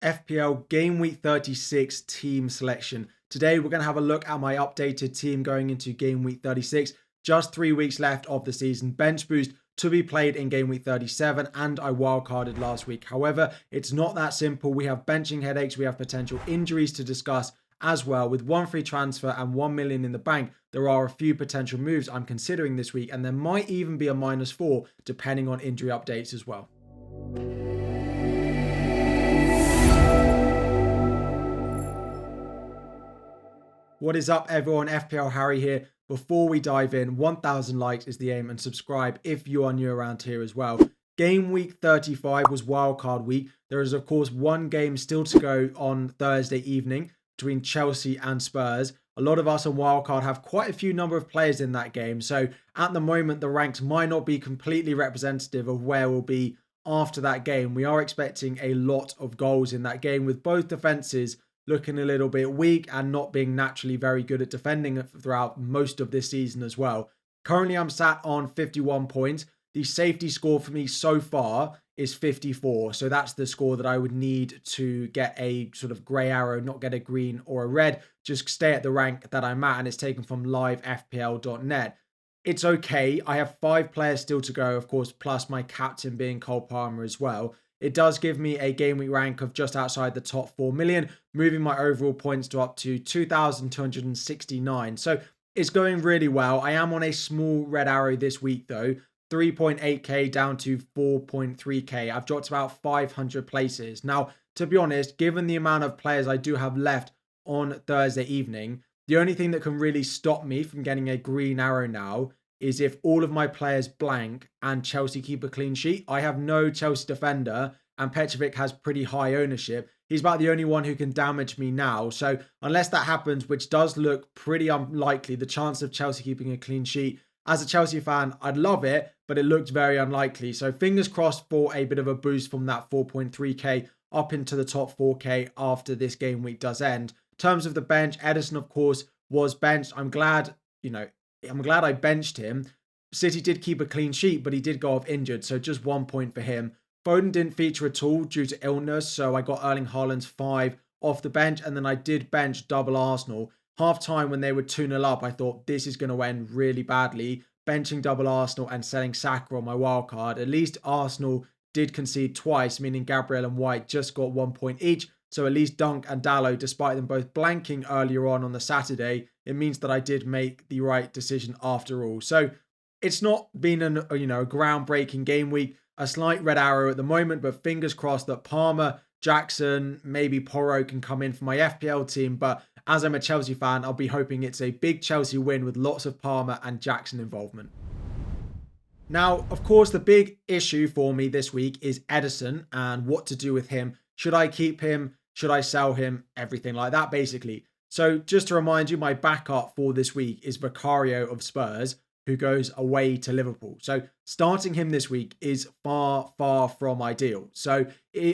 FPL Game Week 36 Team Selection. Today we're going to have a look at my updated team going into Game Week 36. Just 3 weeks left of the season. Bench boost to be played in Game Week 37, and I wildcarded last week. However, it's not that simple. We have benching headaches, we have potential injuries to discuss as well. With one free transfer and 1 million in the bank, there are a few potential moves I'm considering this week, and there might even be a -4 depending on injury updates as well. What is up, everyone? FPL Harry here. Before we dive in, 1,000 likes is the aim, and subscribe if you are new around here as well. Game week 35 was wildcard week. There is, of course, one game still to go on Thursday evening between Chelsea and Spurs. A lot of us on wildcard have quite a few number of players in that game. So at the moment, the ranks might not be completely representative of where we'll be after that game. We are expecting a lot of goals in that game, with both defenses looking a little bit weak and not being naturally very good at defending throughout most of this season as well. Currently, I'm sat on 51 points. The safety score for me so far is 54. So that's the score that I would need to get a sort of grey arrow, not get a green or a red, just stay at the rank that I'm at, and it's taken from livefpl.net. It's okay. I have 5 players still to go, of course, plus my captain being Cole Palmer as well. It does give me a game week rank of just outside the top 4 million, moving my overall points to up to 2,269. So it's going really well. I am on a small red arrow this week though, 3.8k down to 4.3k. I've dropped about 500 places. Now, to be honest, given the amount of players I do have left on Thursday evening, the only thing that can really stop me from getting a green arrow now is if all of my players blank and Chelsea keep a clean sheet. I have no Chelsea defender, and Petrovic has pretty high ownership. He's about the only one who can damage me now. So unless that happens, which does look pretty unlikely, the chance of Chelsea keeping a clean sheet, as a Chelsea fan, I'd love it, but it looked very unlikely. So fingers crossed for a bit of a boost from that 4.3k up into the top 4k after this game week does end. In terms of the bench, Ederson, of course, was benched. I'm glad I benched him. City did keep a clean sheet, but he did go off injured, so just 1 point for him. Foden didn't feature at all due to illness, so I got Erling Haaland's 5 off the bench, and then I did bench double Arsenal. Half time when they were 2-0 up, I thought this is going to end really badly. Benching double Arsenal and selling Saka on my wildcard. At least Arsenal did concede twice, meaning Gabriel and White just got 1 point each. So at least Dunk and Dalot, despite them both blanking earlier on the Saturday, it means that I did make the right decision after all. So it's not been a groundbreaking game week. A slight red arrow at the moment, but fingers crossed that Palmer, Jackson, maybe Porro can come in for my FPL team. But as I'm a Chelsea fan, I'll be hoping it's a big Chelsea win with lots of Palmer and Jackson involvement. Now, of course, the big issue for me this week is Ederson and what to do with him. Should I keep him? Should I sell him? Everything like that, basically. So just to remind you, my backup for this week is Vicario of Spurs, who goes away to Liverpool. So starting him this week is far, far from ideal. So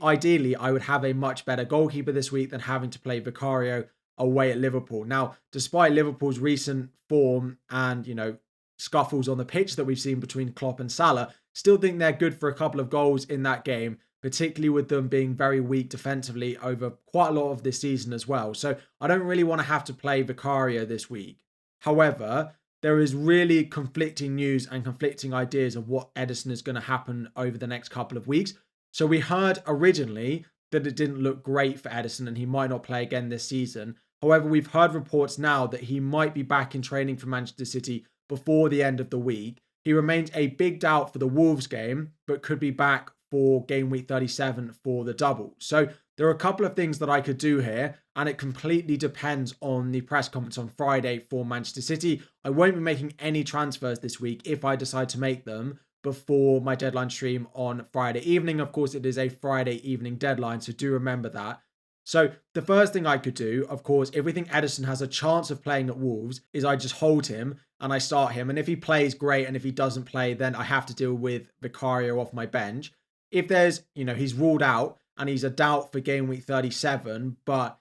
ideally, I would have a much better goalkeeper this week than having to play Vicario away at Liverpool. Now, despite Liverpool's recent form and, scuffles on the pitch that we've seen between Klopp and Salah, still think they're good for a couple of goals in that game, particularly with them being very weak defensively over quite a lot of this season as well. So I don't really want to have to play Vicario this week. However, there is really conflicting news and conflicting ideas of what Ederson is going to happen over the next couple of weeks. So we heard originally that it didn't look great for Ederson and he might not play again this season. However, we've heard reports now that he might be back in training for Manchester City before the end of the week. He remains a big doubt for the Wolves game, but could be back for game week 37 for the double. So there are a couple of things that I could do here, and it completely depends on the press conference on Friday for Manchester City. I won't be making any transfers this week if I decide to make them before my deadline stream on Friday evening. Of course, it is a Friday evening deadline, so do remember that. So the first thing I could do, of course, if we think Ederson has a chance of playing at Wolves, is I just hold him and I start him. And if he plays, great. And if he doesn't play, then I have to deal with Vicario off my bench. If there's, he's ruled out and he's a doubt for game week 37, but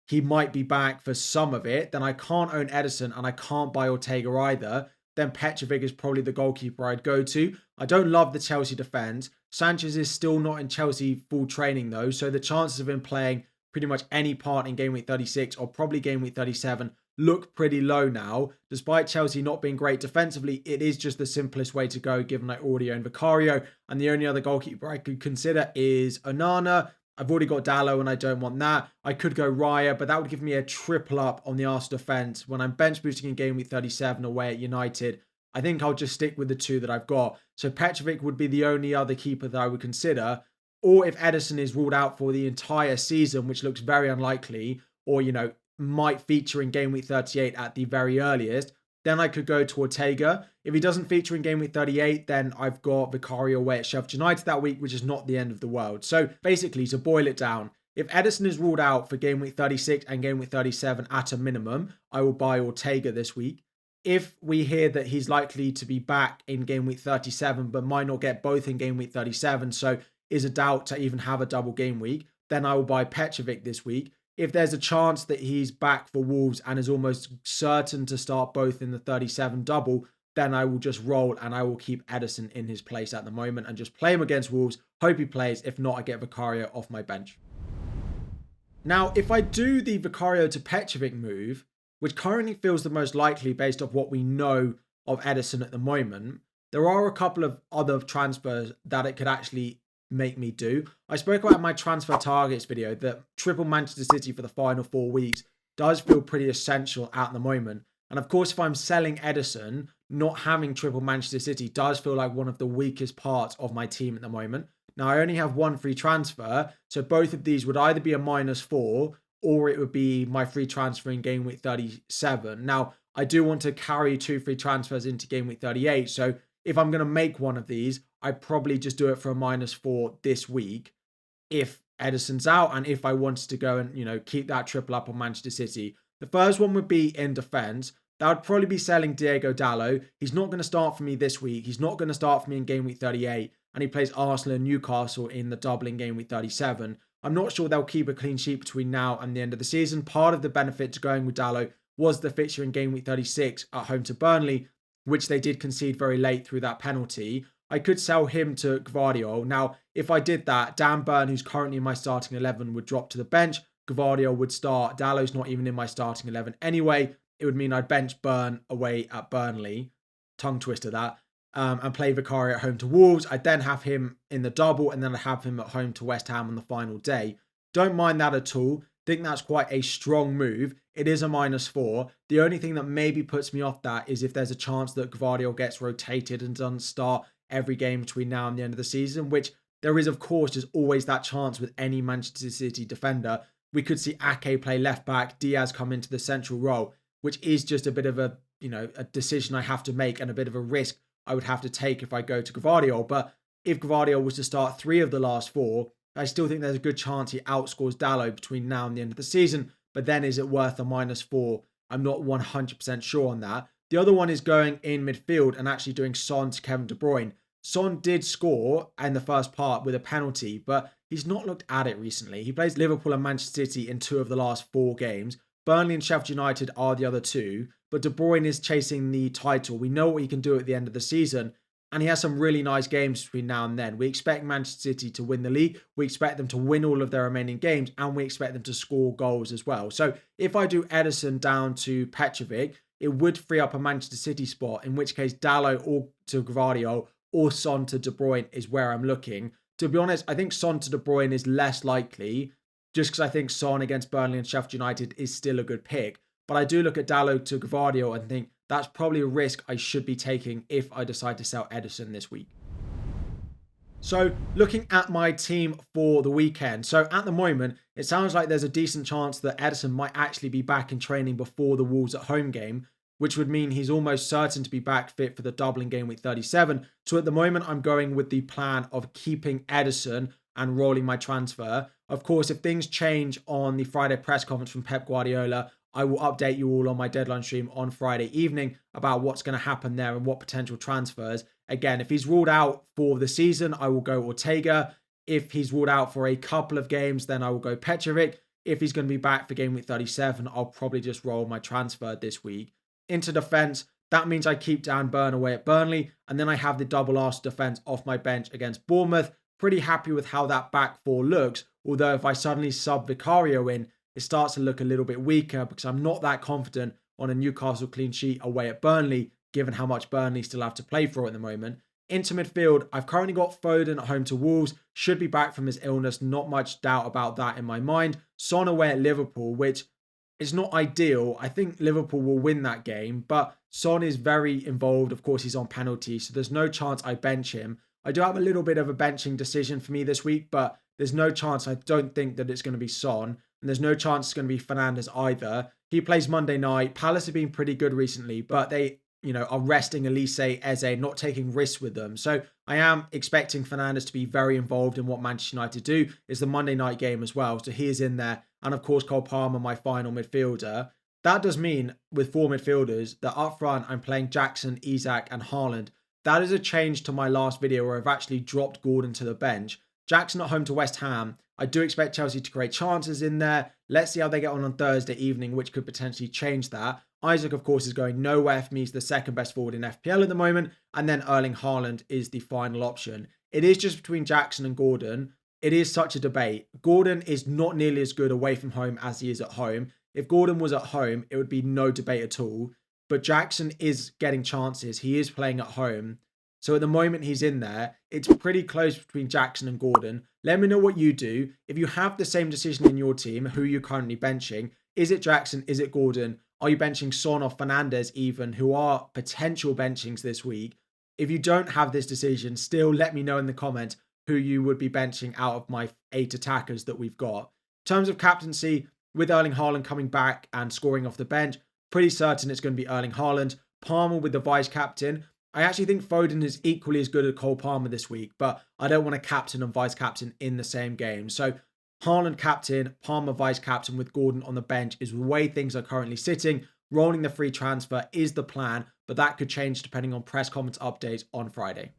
he might be back for some of it, then I can't own Ederson and I can't buy Ortega either. then Petrovic is probably the goalkeeper I'd go to. I don't love the Chelsea defence. Sanchez is still not in Chelsea full training though, so the chances of him playing pretty much any part in game week 36 or probably game week 37 look pretty low now. Despite Chelsea not being great defensively, it is just the simplest way to go given I already own Vicario, and the only other goalkeeper I could consider is Onana. I've already got Dalot and I don't want that. I could go Raya, but that would give me a triple up on the Arsenal defence. When I'm bench boosting in game week 37 away at United, I think I'll just stick with the two that I've got. So Petrovic would be the only other keeper that I would consider. Or if Ederson is ruled out for the entire season, which looks very unlikely, or, might feature in game week 38 at the very earliest, then I could go to Ortega. If he doesn't feature in game week 38, then I've got Vicario away at Sheffield United that week, which is not the end of the world. So basically, to boil it down, if Ederson is ruled out for game week 36 and game week 37 at a minimum, I will buy Ortega this week. If we hear that he's likely to be back in game week 37, but might not get both in game week 37, so is a doubt to even have a double game week, then I will buy Petrovic this week. If there's a chance that he's back for Wolves and is almost certain to start both in the 37 double, then I will just roll and I will keep Ederson in his place at the moment and just play him against Wolves. Hope he plays. If not, I get Vicario off my bench. Now, if I do the Vicario to Petrovic move, which currently feels the most likely based off what we know of Ederson at the moment, there are a couple of other transfers that it could actually make me do. I spoke about in my transfer targets video that triple Manchester City for the final 4 weeks does feel pretty essential at the moment. And of course, if I'm selling Ederson, not having triple Manchester City does feel like one of the weakest parts of my team at the moment. Now, I only have one free transfer, so both of these would either be a -4 or it would be my free transfer in game week 37. Now, I do want to carry 2 free transfers into game week 38, so if I'm going to make one of these, I'd probably just do it for a -4 this week if Ederson's out and if I wanted to go and, keep that triple up on Manchester City. The first one would be in defence. That would probably be selling Diego Dalot. He's not going to start for me this week. He's not going to start for me in game week 38. And he plays Arsenal and Newcastle in the double in game week 37. I'm not sure they'll keep a clean sheet between now and the end of the season. Part of the benefit to going with Dalot was the fixture in game week 36 at home to Burnley, which they did concede very late through that penalty. I could sell him to Gvardiol. Now, if I did that, Dan Burn, who's currently in my starting 11, would drop to the bench. Gvardiol would start. Dalot's not even in my starting 11 anyway. It would mean I'd bench Burn away at Burnley. Tongue twister that. And play Vicario at home to Wolves. I'd then have him in the double and then I'd have him at home to West Ham on the final day. Don't mind that at all. Think that's quite a strong move. It is a -4. The only thing that maybe puts me off that is if there's a chance that Gvardiol gets rotated and doesn't start every game between now and the end of the season, which there is, of course, just always that chance with any Manchester City defender. We could see Ake play left back, Diaz come into the central role, which is just a bit of a decision I have to make and a bit of a risk I would have to take if I go to Gvardiol. But if Gvardiol was to start 3 of the last 4, I still think there's a good chance he outscores Dalot between now and the end of the season. But then is it worth a -4? I'm not 100% sure on that. The other one is going in midfield and actually doing Son to Kevin De Bruyne. Son did score in the first part with a penalty, but he's not looked at it recently. He plays Liverpool and Manchester City in 2 of the last 4 games. Burnley and Sheffield United are the other 2, but De Bruyne is chasing the title. We know what he can do at the end of the season, and he has some really nice games between now and then. We expect Manchester City to win the league. We expect them to win all of their remaining games, and we expect them to score goals as well. So if I do Ederson down to Petrovic, it would free up a Manchester City spot, in which case Dalot or to Gvardiol or Son to De Bruyne is where I'm looking. To be honest, I think Son to De Bruyne is less likely, just because I think Son against Burnley and Sheffield United is still a good pick. But I do look at Dalot to Gvardiol and think that's probably a risk I should be taking if I decide to sell Ederson this week. So looking at my team for the weekend. So at the moment, it sounds like there's a decent chance that Ederson might actually be back in training before the Wolves at home game, which would mean he's almost certain to be back fit for the double in game week 37. So at the moment, I'm going with the plan of keeping Ederson and rolling my transfer. Of course, if things change on the Friday press conference from Pep Guardiola, I will update you all on my deadline stream on Friday evening about what's going to happen there and what potential transfers. Again, if he's ruled out for the season, I will go Ortega. If he's ruled out for a couple of games, then I will go Petrovic. If he's going to be back for game week 37, I'll probably just roll my transfer this week. Into defense, That means I keep Dan Burn away at Burnley, and then I have the double Arsenal defence off my bench against Bournemouth. Pretty happy with how that back four looks, although if I suddenly sub Vicario in, it starts to look a little bit weaker because I'm not that confident on a Newcastle clean sheet away at Burnley, given how much Burnley still have to play for at the moment. Into midfield, I've currently got Foden at home to Wolves, should be back from his illness, not much doubt about that in my mind. Son away at Liverpool, which is not ideal. I think Liverpool will win that game, but Son is very involved. Of course, he's on penalty, so there's no chance I bench him. I do have a little bit of a benching decision for me this week, but there's no chance. I don't think that it's going to be Son, and there's no chance it's going to be Fernandes either. He plays Monday night. Palace have been pretty good recently, but they are resting Elise, Eze, not taking risks with them. So I am expecting Fernandes to be very involved in what Manchester United do. It's the Monday night game as well, so he is in there. And of course, Cole Palmer, my final midfielder. That does mean with four midfielders that up front, I'm playing Jackson, Isak and Haaland. That is a change to my last video where I've actually dropped Gordon to the bench. Jackson at home to West Ham. I do expect Chelsea to create chances in there. Let's see how they get on Thursday evening, which could potentially change that. Isak, of course, is going nowhere for me. He's the second best forward in FPL at the moment. And then Erling Haaland is the final option. It is just between Jackson and Gordon. It is such a debate. Gordon is not nearly as good away from home as he is at home. If Gordon was at home, it would be no debate at all. But Jackson is getting chances. He is playing at home. So at the moment he's in there, it's pretty close between Jackson and Gordon. Let me know what you do. If you have the same decision in your team, who you're currently benching, is it Jackson? Is it Gordon? Are you benching Son or Fernandes even, who are potential benchings this week? If you don't have this decision, still let me know in the comments who you would be benching out of my 8 attackers that we've got. In terms of captaincy, with Erling Haaland coming back and scoring off the bench, pretty certain it's going to be Erling Haaland. Palmer with the vice captain. I actually think Foden is equally as good as Cole Palmer this week, but I don't want a captain and vice captain in the same game. So Haaland captain, Palmer vice captain with Gordon on the bench is the way things are currently sitting. Rolling the free transfer is the plan, but that could change depending on press conference updates on Friday.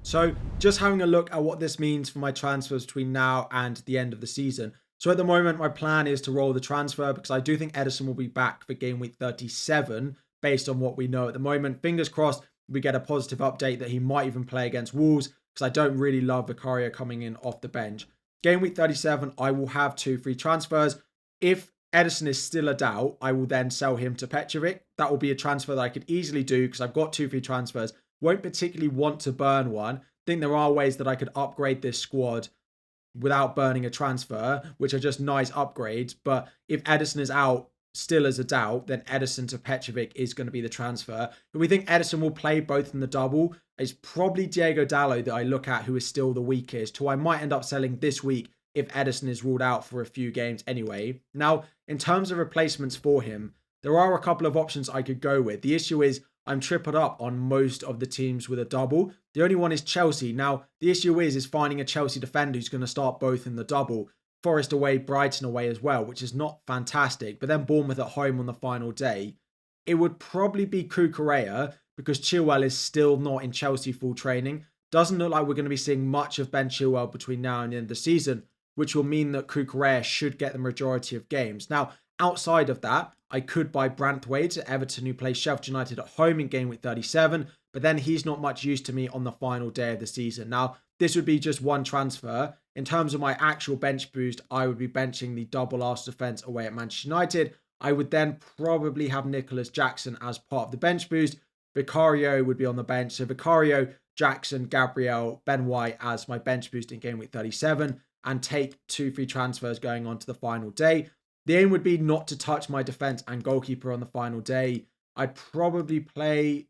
So just having a look at what this means for my transfers between now and the end of the season. So at the moment, my plan is to roll the transfer because I do think Ederson will be back for game week 37 based on what we know at the moment. Fingers crossed we get a positive update that he might even play against Wolves because I don't really love Vicario coming in off the bench. Game week 37, I will have 2 free transfers. If Ederson is still a doubt, I will then sell him to Petrovic. That will be a transfer that I could easily do because I've got 2 free transfers. Won't particularly want to burn one. Think there are ways that I could upgrade this squad without burning a transfer, which are just nice upgrades. But if Ederson is out still as a doubt, then Ederson to Petrovic is going to be the transfer. But we think Ederson will play both in the double. It's probably Diego Dallo that I look at who is still the weakest, who I might end up selling this week if Ederson is ruled out for a few games anyway. Now, in terms of replacements for him, there are a couple of options I could go with. The issue is I'm tripled up on most of the teams with a double. The only one is Chelsea. Now, the issue is finding a Chelsea defender who's going to start both in the double. Forest away, Brighton away as well, which is not fantastic. But then Bournemouth at home on the final day. It would probably be Cucurella because Chilwell is still not in Chelsea full training. Doesn't look like we're going to be seeing much of Ben Chilwell between now and the end of the season, which will mean that Cucurella should get the majority of games. Now, outside of that, I could buy Branthwaite at Everton, who plays Sheffield United at home in game week 37, but then he's not much use to me on the final day of the season. Now, this would be just one transfer. In terms of my actual bench boost, I would be benching the double Arsenal defence away at Manchester United. I would then probably have Nicholas Jackson as part of the bench boost. Vicario would be on the bench. So Vicario, Jackson, Gabriel, Ben White as my bench boost in game week 37 and take 2 free transfers going on to the final day. The aim would be not to touch my defence and goalkeeper on the final day. I'd probably bench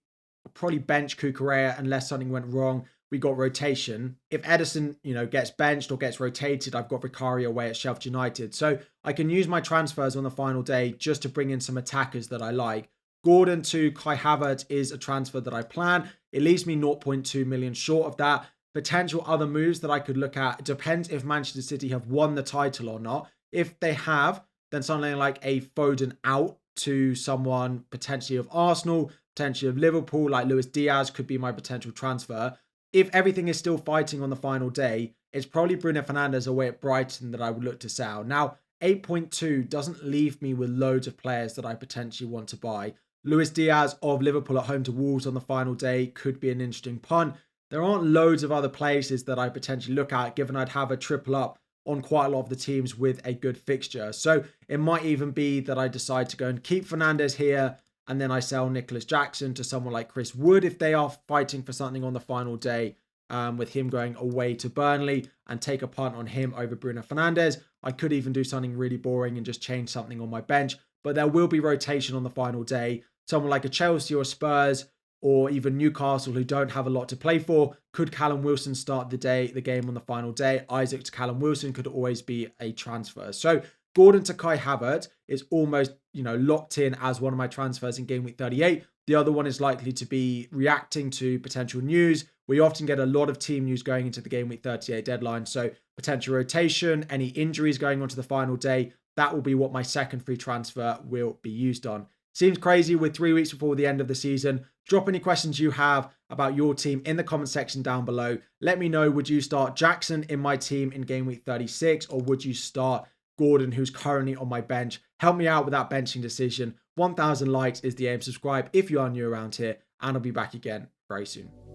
Cucurella unless something went wrong. We got rotation. If Ederson, gets benched or gets rotated, I've got Vicario away at Sheffield United. So I can use my transfers on the final day just to bring in some attackers that I like. Gordon to Kai Havertz is a transfer that I plan. It leaves me 0.2 million short of that. Potential other moves that I could look at. It depends if Manchester City have won the title or not. If they have, then something like a Foden out to someone potentially of Arsenal, potentially of Liverpool, like Luis Diaz could be my potential transfer. If everything is still fighting on the final day, it's probably Bruno Fernandes away at Brighton that I would look to sell. Now, 8.2 doesn't leave me with loads of players that I potentially want to buy. Luis Diaz of Liverpool at home to Wolves on the final day could be an interesting punt. There aren't loads of other places that I potentially look at, given I'd have a triple up on quite a lot of the teams with a good fixture. So it might even be that I decide to go and keep Fernandes here, and then I sell Nicholas Jackson to someone like Chris Wood if they are fighting for something on the final day, with him going away to Burnley, and take a punt on him over Bruno Fernandes. I could even do something really boring and just change something on my bench, but there will be rotation on the final day. Someone like a Chelsea or Spurs or even Newcastle, who don't have a lot to play for, could Callum Wilson start the game on the final day? Isaac to Callum Wilson could always be a transfer. So Gordon to Kai Havertz is almost, locked in as one of my transfers in Game Week 38. The other one is likely to be reacting to potential news. We often get a lot of team news going into the Game Week 38 deadline. So potential rotation, any injuries going on to the final day, that will be what my second free transfer will be used on. Seems crazy with 3 weeks before the end of the season. Drop any questions you have about your team in the comment section down below. Let me know, would you start Jackson in my team in Game Week 36, or would you start Gordon, who's currently on my bench? Help me out with that benching decision. 1,000 likes is the aim. Subscribe if you are new around here, and I'll be back again very soon.